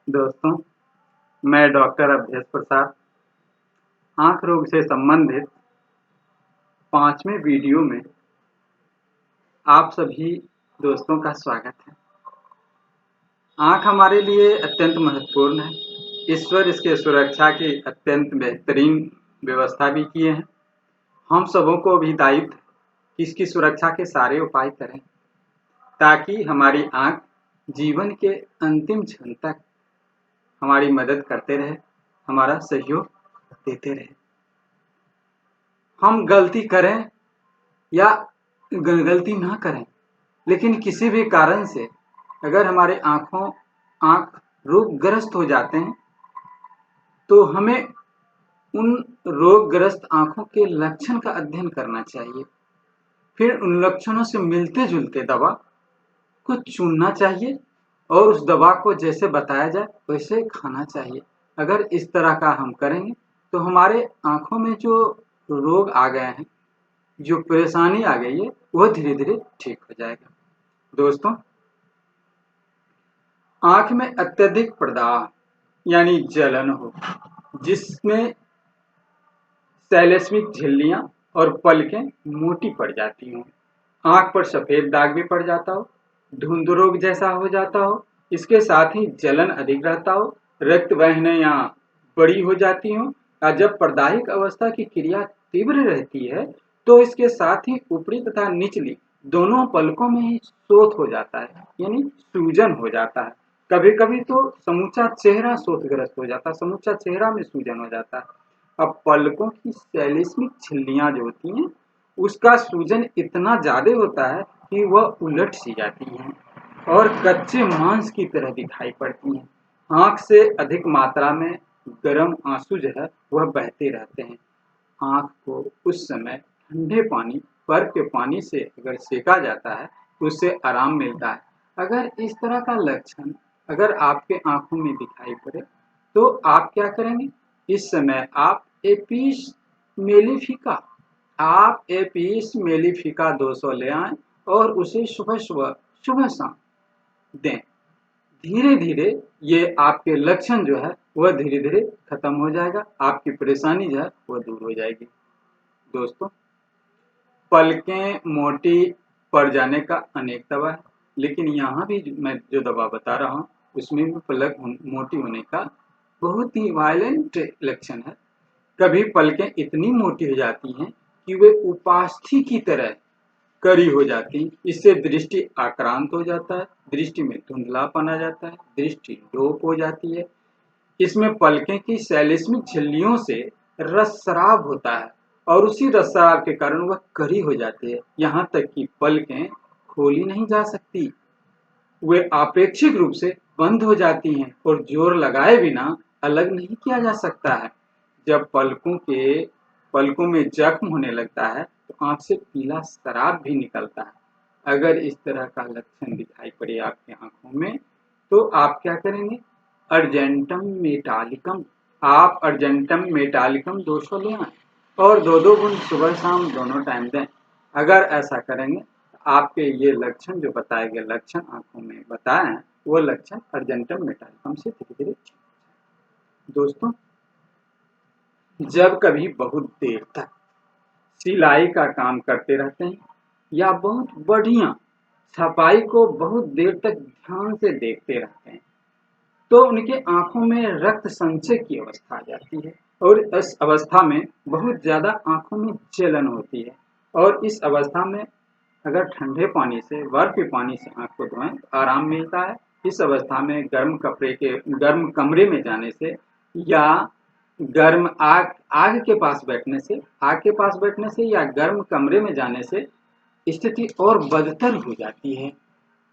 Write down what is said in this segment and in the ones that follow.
दोस्तों, मैं डॉक्टर अवधेश प्रसाद आँख रोग से संबंधित 5वें वीडियो में आप सभी दोस्तों का स्वागत है। आँख हमारे लिए अत्यंत महत्वपूर्ण है। ईश्वर इसके सुरक्षा की अत्यंत बेहतरीन व्यवस्था भी किए हैं। हम सबों को भी दायित्व है कि इसकी सुरक्षा के सारे उपाय करें ताकि हमारी आँख जीवन के अंतिम क्षण तक हमारी मदद करते रहे, हमारा सहयोग देते रहे। हम गलती करें या गलती ना करें, लेकिन किसी भी कारण से अगर हमारे आँख रोगग्रस्त हो जाते हैं तो हमें उन रोगग्रस्त आँखों के लक्षण का अध्ययन करना चाहिए। फिर उन लक्षणों से मिलते जुलते दवा को चुनना चाहिए और उस दवा को जैसे बताया जाए वैसे खाना चाहिए। अगर इस तरह का हम करेंगे तो हमारे आँखों में जो रोग आ गए हैं, जो परेशानी आ गई है, वह धीरे धीरे ठीक हो जाएगा। दोस्तों, आँख में अत्यधिक प्रदाह यानी जलन हो, जिसमें सैलेस्मिक झिल्लियां और पलकें मोटी पड़ जाती हों, आँख पर सफेद दाग भी पड़ जाता हो, धुंध रोग जैसा हो जाता हो, इसके साथ ही जलन अधिक रहता हो, रक्त वाहिनियां बड़ी हो जाती हों, या जब प्रदाहिक अवस्था की क्रिया तीव्र रहती है तो इसके साथ ही ऊपरी तथा निचली दोनों पलकों में ही शोथ हो जाता है, यानी सूजन हो जाता है। कभी कभी तो समूचा चेहरा शोथग्रस्त हो जाता है, समूचा चेहरा में सूजन हो जाता है। अब पलकों की सैलिस्मिक झिल्लियां जो होती हैं, उसका सूजन इतना ज्यादा होता है कि वह उलट सी जाती हैं और कच्चे मांस की तरह दिखाई पड़ती हैं। आंख से अधिक मात्रा में गर्म आंसू जो है वह बहते रहते हैं। आंख को उस समय ठंडे पानी, बर्फ के पानी से अगर सेका जाता है तो उससे आराम मिलता है। अगर इस तरह का लक्षण अगर आपके आंखों में दिखाई पड़े तो आप क्या करेंगे? इस समय आप एपीस मेलिफिका 200 ले आएं और उसे सुबह शाम दें। धीरे धीरे ये आपके लक्षण जो है वह धीरे धीरे खत्म हो जाएगा, आपकी परेशानी जो है वह दूर हो जाएगी। दोस्तों, पलकें मोटी पड़ जाने का अनेक दवा है, लेकिन यहाँ भी मैं जो दवा बता रहा हूँ उसमें भी पलक मोटी होने का बहुत ही वायलेंट लक्षण है। कभी पलकें इतनी मोटी हो जाती हैं कि वे उपास्थि की तरह कड़ी हो जाती, इससे दृष्टि आक्रांत हो जाता है, दृष्टि में धुंधलापन आ जाता है, दृष्टि लोप हो जाती है। इसमें पलकें की सैलिस्मिक झिल्लियों से रसस्राव होता है और उसी रसस्राव के कारण वह कड़ी हो जाती है, यहाँ तक कि पलकें खोली नहीं जा सकती, वे आपेक्षिक रूप से बंद हो जाती हैं और जोर लगाए बिना अलग नहीं किया जा सकता है। जब पलकों में जख्म होने लगता है तो आंख से पीला शराब भी निकलता है। अगर इस तरह का लक्षण दिखाई पड़े आपकी आंखों में तो आप क्या करेंगे? आप अर्जेंटम मेटालिकम 200 ले आएं और 2-2 बूंद सुबह शाम दोनों टाइम दें। अगर ऐसा करेंगे तो आपके ये लक्षण जो बताए गए लक्षण आंखों में बताए हैं वो लक्षण अर्जेंटम मेटालिकम से धीरे धीरे। दोस्तों, जब कभी बहुत देर तक सिलाई का काम करते रहते हैं या बहुत बढ़िया छपाई को बहुत देर तक ध्यान से देखते रहते हैं तो उनके आंखों में रक्त संचय की अवस्था आ जाती है और इस अवस्था में बहुत ज्यादा आंखों में जलन होती है। और इस अवस्था में अगर ठंडे पानी से, बर्फ के पानी से आंख को धोएं तो आराम मिलता है। इस अवस्था में गर्म कमरे में जाने से या गर्म आग के पास बैठने से या गर्म कमरे में जाने से स्थिति और बदतर हो जाती है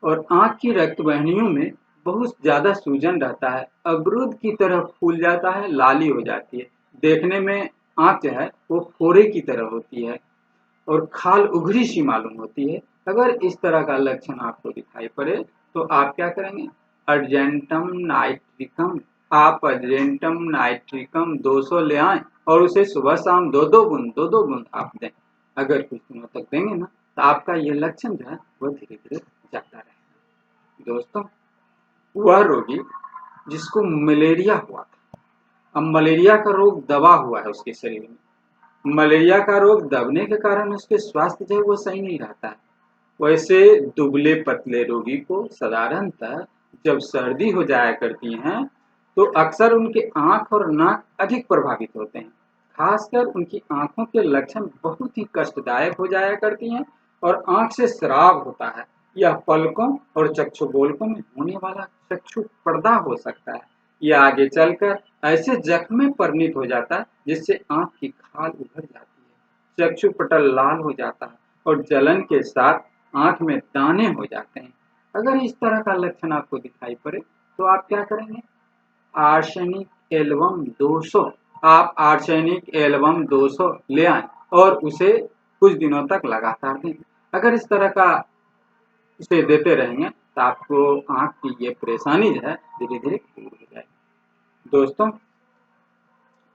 और आंख की रक्त वाहिनियों में बहुत ज्यादा सूजन रहता है, अवरुद्ध की तरह फूल जाता है, लाली हो जाती है, देखने में आंख जो है वो फोड़े की तरह होती है और खाल उघरी सी मालूम होती है। अगर इस तरह का लक्षण आपको दिखाई पड़े तो आप क्या करेंगे? अर्जेंटम नाइट्रिकम 200 ले आएं और उसे सुबह शाम 2-2 बूंद आप दें। अगर कुछ दिनों तक देंगे ना तो आपका ये लक्षण जो है वह धीरे धीरे जाता रहेगा। दोस्तों, वह रोगी जिसको मलेरिया हुआ था। अब मलेरिया का रोग दबा हुआ है उसके शरीर में। मलेरिया का रोग दबने के कारण उसके स्वास्थ्य जो है वो सही नहीं रहता है। वैसे दुबले पतले रोगी को साधारणतः जब सर्दी हो जाया करती हैं तो अक्सर उनके आंख और नाक अधिक प्रभावित होते हैं। खासकर उनकी आंखों के लक्षण बहुत ही कष्टदायक हो जाया करती हैं और आंख से स्राव होता है। यह पलकों और चक्षुगोलकों में होने वाला चक्षु पर्दा हो सकता है। यह आगे चलकर ऐसे जख्म में परिणत हो जाता है जिससे आंख की खाल उभर जाती है, चक्षु पटल लाल हो जाता है और जलन के साथ आंख में दाने हो जाते हैं। अगर इस तरह का लक्षण आपको दिखाई पड़े तो आप क्या करेंगे? आर्सेनिक एल्बम 200, आप आर्सेनिक एल्बम 200 ले आए और उसे कुछ दिनों तक लगातार दें। अगर इस तरह का इसे देते रहेंगे तो आपको आंख की ये परेशानी जो है धीरे धीरे दूर हो जाएगी। दोस्तों,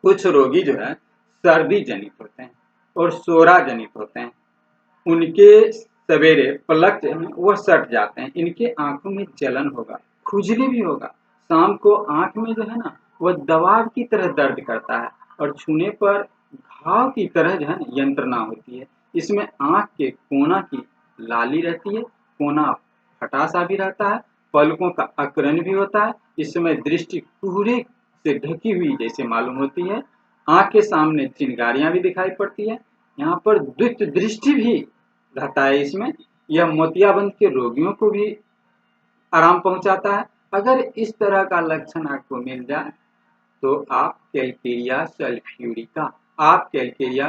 कुछ रोगी जो है सर्दी जनित होते हैं और सोरा जनित होते हैं। उनके सवेरे पलक जो है वह सट जाते हैं। इनके आंखों में जलन होगा, खुजली भी होगा। शाम को आंख में जो है ना वह दबाव की तरह दर्द करता है और छूने पर घाव की तरह जो है ना यंत्रणा होती है। इसमें आंख के कोना की लाली रहती है, कोना फटा सा भी रहता है, पलकों का अकरन भी होता है। इस समय दृष्टि कोहरे से ढकी हुई जैसे मालूम होती है। आंख के सामने चिनगारियां भी दिखाई पड़ती है। यहाँ पर द्वित दृष्टि भी रहता है इसमें। यह मोतियाबिंद के रोगियों को भी आराम पहुंचाता है। अगर इस तरह का लक्षण आपको मिल जाए तो आप कैलकेरिया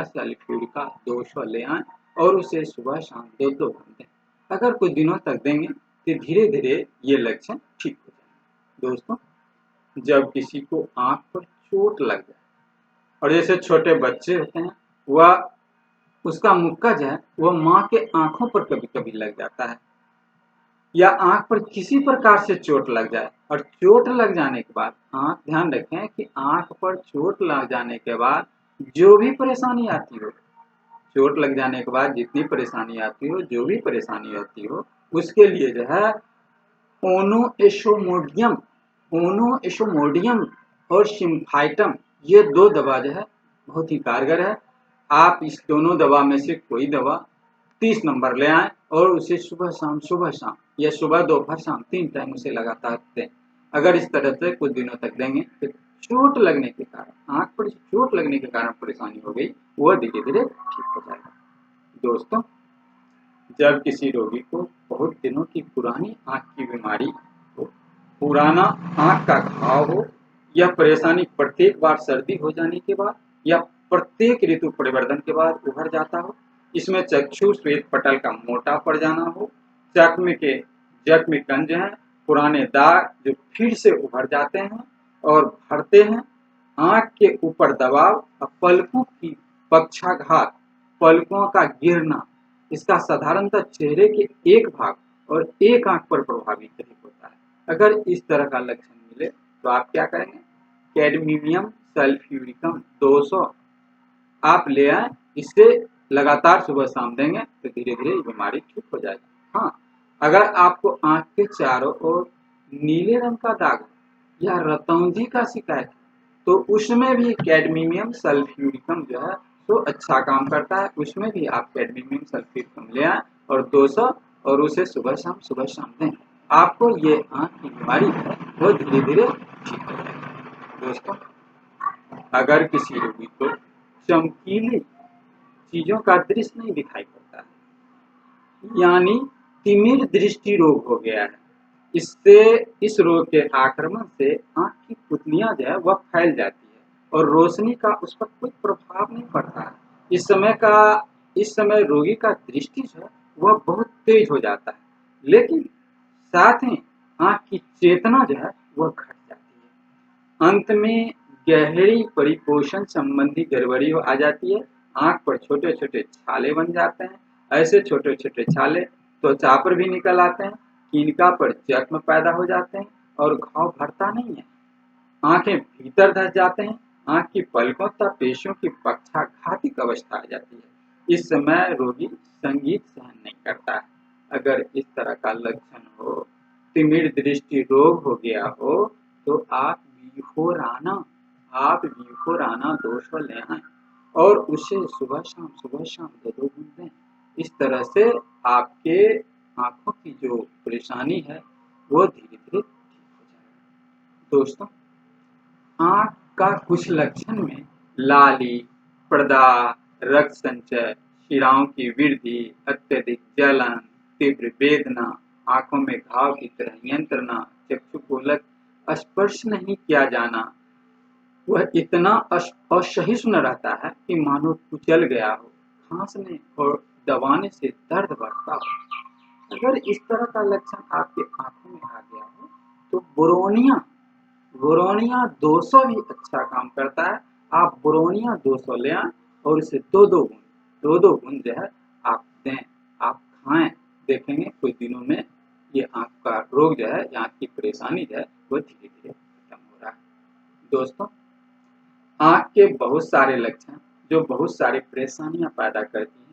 सल्फ्यूरिका 200 ले आएं और उसे सुबह शाम 2-2 घंटे अगर कुछ दिनों तक देंगे तो धीरे धीरे ये लक्षण ठीक हो जाएंगे। दोस्तों, जब किसी को आंख पर चोट लग जाए और जैसे छोटे बच्चे होते हैं वह उसका मुक्का जो है वह माँ के आंखों पर कभी कभी लग जाता है या आंख पर किसी प्रकार से चोट लग जाए और चोट लग जाने के बाद आंख ध्यान रखें कि आंख पर चोट लग जाने के बाद जो भी परेशानी आती हो, चोट लग जाने के बाद जितनी परेशानी आती हो, जो भी परेशानी आती हो, उसके लिए जो है ओनो एसोमोडियम और सिम्फाइटम ये 2 दवा जो है बहुत ही कारगर है। आप इस दोनों दवा में से कोई दवा 30 नंबर ले आएं और उसे सुबह शाम या सुबह दोपहर शाम 3 टाइम उसे लगातार दें। अगर इस तरह से कुछ दिनों तक देंगे तो चोट लगने के कारण, आंख पर चोट लगने के कारण परेशानी हो गई वह धीरे धीरे ठीक हो जाएगा। दोस्तों, जब किसी रोगी को बहुत दिनों की पुरानी आंख की बीमारी हो, पुराना आंख का घाव हो, यह परेशानी प्रत्येक बार सर्दी हो जाने के बाद या प्रत्येक ऋतु परिवर्तन के बाद उभर जाता हो, इसमें चक्षु श्वेत पटल का मोटा पड़ जाना हो, जख्म गंज हैं, पुराने दाग जो फिर से उभर जाते हैं और भरते हैं, आंख के ऊपर दबाव और पलकों की पक्षाघात, पलकों का गिरना, इसका साधारणतः चेहरे के एक भाग और एक आंख पर प्रभावित नहीं होता है। अगर इस तरह का लक्षण मिले तो आप क्या करेंगे? कैडमियम सल्फ्यूरिकम 200 आप ले आए, इससे लगातार सुबह शाम देंगे तो धीरे धीरे ये बीमारी ठीक हो जाएगी। हाँ, अगर आपको आंख के चारों ओर नीले रंग का दाग या रतौंधी का शिकायत तो उसमें भी कैडमियम सल्फ्यूरिकम जो है तो अच्छा काम करता है। उसमें भी आप कैडमियम सल्फ्यूरिकम ले आए और 200 और उसे सुबह शाम दें। आपको ये आंख की बीमारी है वो धीरे धीरे ठीक हो जाएगी। दोस्तों, अगर किसी रोगी को चमकीली चीजों का दृश्य नहीं दिखाई पड़ता है, यानी तिमिर दृष्टि रोग हो गया है, इस रोग के आक्रमण से आंख की पुतलियां जो है वह फैल जाती है और रोशनी का उस पर कोई प्रभाव नहीं पड़ता है। इस समय रोगी का दृष्टि जो है वह बहुत तेज हो जाता है, लेकिन साथ ही आंख की चेतना जो है वह घट जाती है। अंत में गहरी परिपोषण संबंधी गड़बड़ी आ जाती है। आंख पर छोटे छोटे छाले बन जाते हैं। ऐसे छोटे छोटे छाले त्वचा पर भी निकल आते हैं, किनका पर जख्म पैदा हो जाते हैं और घाव भरता नहीं है। आंखें भीतर धस जाते हैं, आंख की पलकों तथा पेशियों की पक्षाघातिक अवस्था आ जाती है। इस समय रोगी संगीत सहन नहीं करता है। अगर इस तरह का लक्षण हो, तिमिर दृष्टि रोग हो गया हो, तो आप बिफोराना 200 ले आए और उसे सुबह शाम 2-2 बूंद दें। इस तरह से आपके आँखों की जो परेशानी है वो धीरे-धीरे ठीक हो जाएगा। दोस्तों, आँख का कुछ लक्षण में लाली, प्रदाह, रक्त संचय, शिराओं की वृद्धि, अत्यधिक जलन, तीव्र वेदना, आँखों में घाव की तरह यंत्रणा, चक्षुगोलक स्पर्श नहीं किया जाना, वह इतना असहिष्णु रहता है कि मानो कुचल गया हो, खांसने और दबाने से दर्द बढ़ता हो। अगर इस तरह का लक्षण आपके आंखों में आ गया हो तो बोरोनिया 200 भी अच्छा काम करता है। आप बोरोनिया 200 ले आए और इसे दो दो बूंद जो है आप दें, आप खाएं। देखेंगे कुछ दिनों में ये आँख का रोग जो है, आँख की परेशानी जो है वो धीरे धीरे खत्म हो रहा है। दोस्तों, आँख के बहुत सारे लक्षण जो बहुत सारी परेशानियां पैदा करती हैं।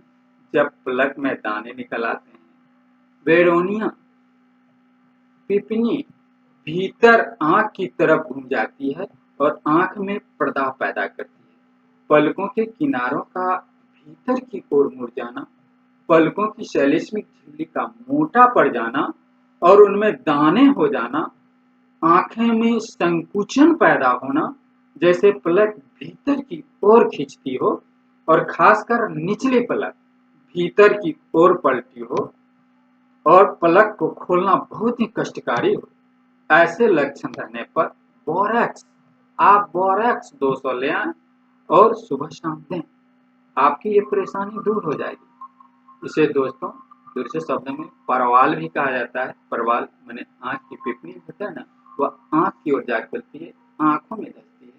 जब पलक में दाने निकल आते हैं, बेरोनिया पिपनी भीतर आँख की तरफ घूम जाती है और आँख में पर्दा पैदा करती है। पलकों के किनारों का भीतर की ओर मुड़ जाना, पलकों की शैलेस्मिक झिल्ली का मोटा पड़ जाना और उनमें दाने हो जाना, आँखें में संकुचन पैदा होना, जैसे पलक भीतर की ओर खिंचती हो और खासकर निचली पलक भीतर की ओर पलटी हो और पलक को खोलना बहुत ही कष्टकारी हो। ऐसे लक्षण रहने पर आप बोरेक्स 200 ले आएं और सुबह शाम दें। आपकी ये परेशानी दूर हो जाएगी। इसे दोस्तों दूसरे शब्दों में परवाल भी कहा जाता है। परवाल माने आँख की पिपनी होता है ना, वह आँख की ओर जा खुलती है, आँखों में धंसती है,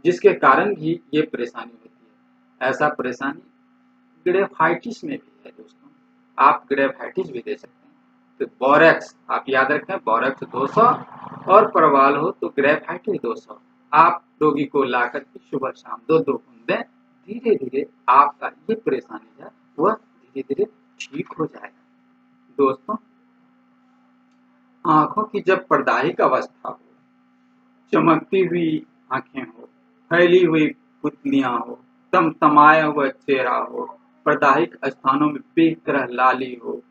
जिसके कारण भी ये परेशानी होती है। ऐसा परेशानी ग्रेफाइटिस में भी है दोस्तों, आप ग्रेफाइटिस भी दे सकते हैं। तो बोरेक्स आप याद रखें, बोरेक्स 200 और परवाल हो तो ग्रेफाइटिस 200 आप रोगी को ला करके सुबह शाम 2-2 बूंद दें। धीरे धीरे आपका ये परेशानी है वह धीरे धीरे ठीक हो जाएगा। दोस्तों, आंखों की जब प्रदाहिक अवस्था हो, चमकती हुई आंखें हो, फैली हुई पुतलियां हो, तमतमाया हुआ चेहरा हो, प्रदाहिक स्थानों में बेतरह लाली हो,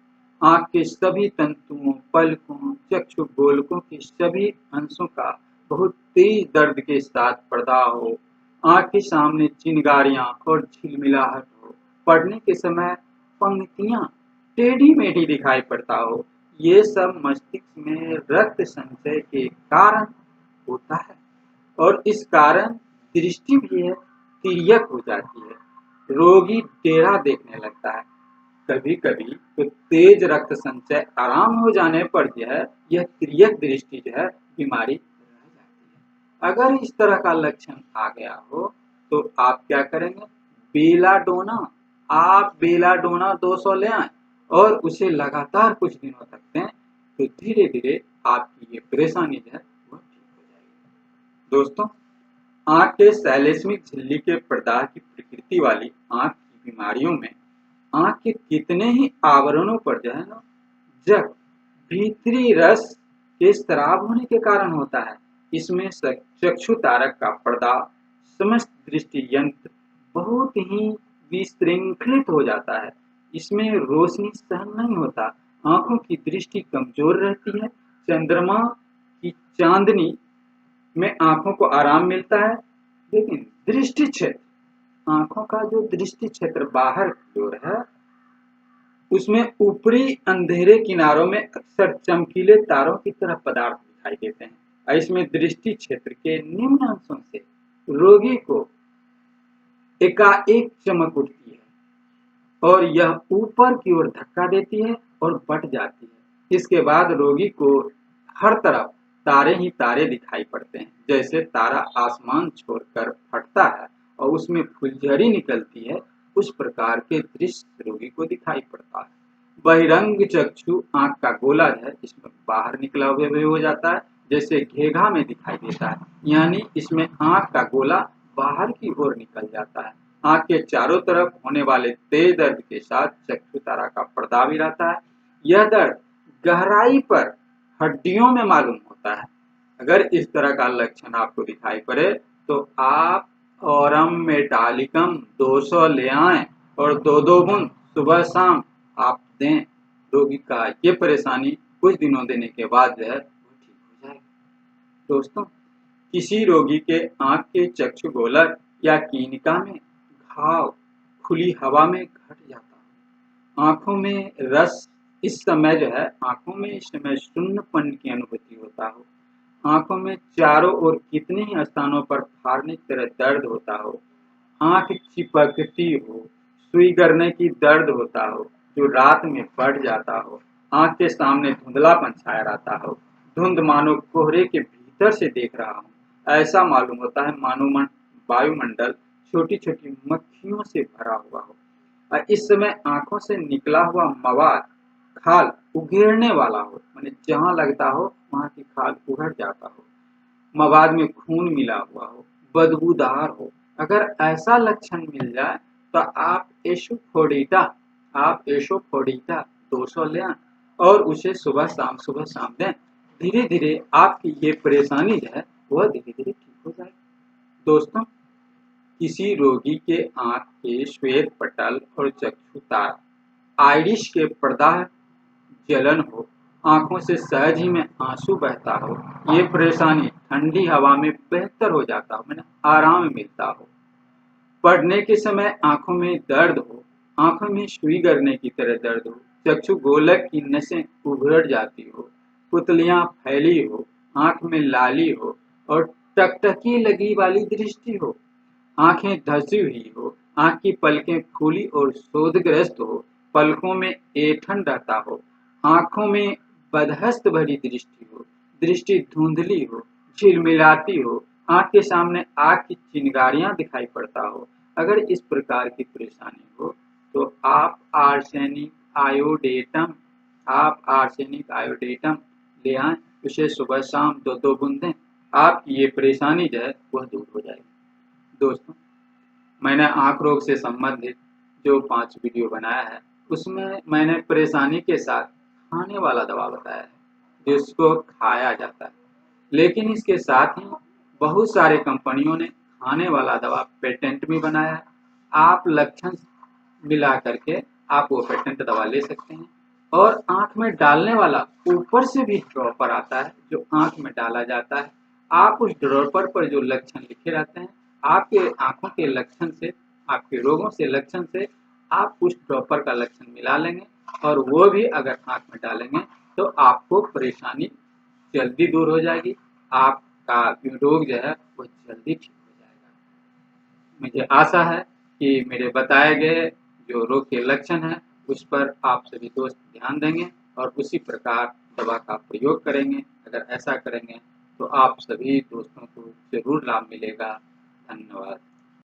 आंख के सभी तंतुओं, पलकों, चक्षु गोलकों के सभी अंशों का बहुत तेज दर्द के साथ प्रदाह हो, आंख के सामने चिनगारियां और झिलमिलाहट हो, पढ़ने के समय पंक्तियां टेढ़ी मेढ़ी दिखाई पड़ता हो, ये सब मस्तिष्क में रक्त संचय के कारण होता है और इस कारण दृष्टि भी है तिर्यक हो जाती है। रोगी टेढ़ा देखने लगता है। कभी कभी तो तेज रक्त संचय आराम हो जाने पर जो है यह तिर्यक दृष्टि जो है बीमारी रह जाती है। अगर इस तरह का लक्षण आ गया हो तो आप क्या करेंगे, बेलाडोना आप बेलाडोना 200 ले आए और उसे लगातार कुछ दिनों तक दें, तो धीरे धीरे आपकी ये परेशानी जो है वह ठीक हो जाएगी। दोस्तों, आँख के शैलेस्मिक झिल्ली के प्रदाह की प्रकृति वाली आँख की बीमारियों में आँख के कितने ही आवरणों पर जो है ना जग भीतरी रस के स्राव होने के कारण होता है। इसमें चक्षु तारक का पर्दा समस्त दृष्टि यंत्र बहुत ही विशृंखलित हो जाता है। इसमें रोशनी सहन नहीं होता, आंखों की दृष्टि कमजोर रहती है। चंद्रमा की चांदनी में आंखों को आराम मिलता है, लेकिन दृष्टि क्षेत्र आंखों का जो दृष्टि क्षेत्र बाहर की ओर है उसमें ऊपरी अंधेरे किनारों में अक्सर चमकीले तारों की तरह पदार्थ दिखाई देते हैं। इसमें दृष्टि क्षेत्र के निम्न अंशों से रोगी को एकाएक चमक उठती है और यह ऊपर की ओर धक्का देती है और बढ़ जाती है। इसके बाद रोगी को हर तरफ तारे ही तारे दिखाई पड़ते हैं, जैसे तारा आसमान छोड़कर फटता है और उसमें फुलझड़ी निकलती है, उस प्रकार के दृश्य रोगी को दिखाई पड़ता है। बहिरंग चक्षु आंख का गोला है इसमें बाहर निकला हुए हो जाता है, जैसे घेघा में दिखाई देता है, यानी इसमें आंख का गोला बाहर की ओर निकल जाता है। आंख के चारों तरफ होने वाले तेज दर्द के साथ चक्षु तारा का पर्दा भी रहता है। यह दर्द गहराई पर हड्डियों में मालूम होता है। अगर इस तरह का लक्षण आपको दिखाई पड़े तो आप औरम मेटालिकम 200 ले आएं और 2-2 बूंद सुबह शाम आप दें। रोगी का ये परेशानी कुछ दिनों देने के बाद जो है वो ठीक हो जाएगी। दोस्तों, किसी रोगी के आंख के चक्षुगोलक या कीनिका में घाव खुली हवा में घट जाता है। आंखों में रस इस समय जो है आंखों में इस समय शून्यपन की अनुभूति होता हो। आंखों में चारों ओर कितने ही स्थानों पर फाड़ने की तरह दर्द होता हो। आंख चिपकती हो, सुई करने की दर्द होता हो जो रात में बढ़ जाता हो। आंख के सामने धुंधलापन छाया रहता हो, धुंध मानो कोहरे के भीतर से देख रहा हूँ। ऐसा मालूम होता है मानो वायुमंडल छोटी छोटी मक्खियों से भरा हुआ हो और इस समय आंखों से निकला हुआ मवाद खाल उघेड़ने वाला हो, माने जहां लगता हो वहां की खाल उघड़ जाता हो, मवाद में खून मिला हुआ हो, बदबूदार हो। अगर ऐसा लक्षण मिल जाए तो आप एशोफोडिटा 200 ले आएं और उसे सुबह शाम दें। धीरे धीरे आपकी ये परेशानी जो है वह धीरे धीरे ठीक हो जाएगी। दोस्तों, किसी रोगी के आंख के श्वेत पटल और चक्षुतारा आइरिश के प्रदाह जलन हो, आंखों से सहज ही में आंसू बहता हो, ये परेशानी ठंडी हवा में बेहतर हो जाता हो, मैंने आराम मिलता हो, पढ़ने के समय आंखों में दर्द हो, आंखों में सुई गिरने की तरह दर्द हो, चक्षु गोलक की नसें उभर जाती हो, पुतलियां फैली हो, आंख में लाली हो और टकटकी लगी वाली दृष्टि हो, आंखें धसी हुई हो, आंख की पलकें खुली और शोधग्रस्त हो, पलकों में ऐंठन रहता हो, आंखों में बदहस्त भरी दृष्टि हो, दृष्टि धुंधली हो, झिलमिलाती हो, आंख के सामने आग की चिंगारियां दिखाई पड़ता हो। अगर इस प्रकार की परेशानी हो तो आप आर्सेनिक आयोडेटम ले आएं, उसे सुबह शाम 2-2 बूंद दें। आपकी ये परेशानी जो है वह दूर हो जाएगी। दोस्तों, मैंने आंख रोग से संबंधित जो 5 वीडियो बनाया है उसमें मैंने परेशानी के साथ खाने वाला दवा बताया है जिसको खाया जाता है, लेकिन इसके साथ ही बहुत सारे कंपनियों ने खाने वाला दवा पेटेंट भी बनाया है। आप लक्षण मिला करके आप वो पेटेंट दवा ले सकते हैं। और आंख में डालने वाला ऊपर से भी ड्रॉपर आता है जो आंख में डाला जाता है। आप उस ड्रॉपर पर जो लक्षण लिखे रहते हैं आपके आंखों के लक्षण से, आपके रोगों से लक्षण से आप उस ड्रॉपर का लक्षण मिला लेंगे और वो भी अगर आंख में डालेंगे तो आपको परेशानी जल्दी दूर हो जाएगी, आपका रोग जो है वो जल्दी ठीक हो जाएगा। मुझे आशा है कि मेरे बताए गए जो रोग के लक्षण हैं उस पर आप सभी दोस्त ध्यान देंगे और उसी प्रकार दवा का प्रयोग करेंगे। अगर ऐसा करेंगे तो आप सभी दोस्तों को जरूर लाभ मिलेगा। धन्यवाद।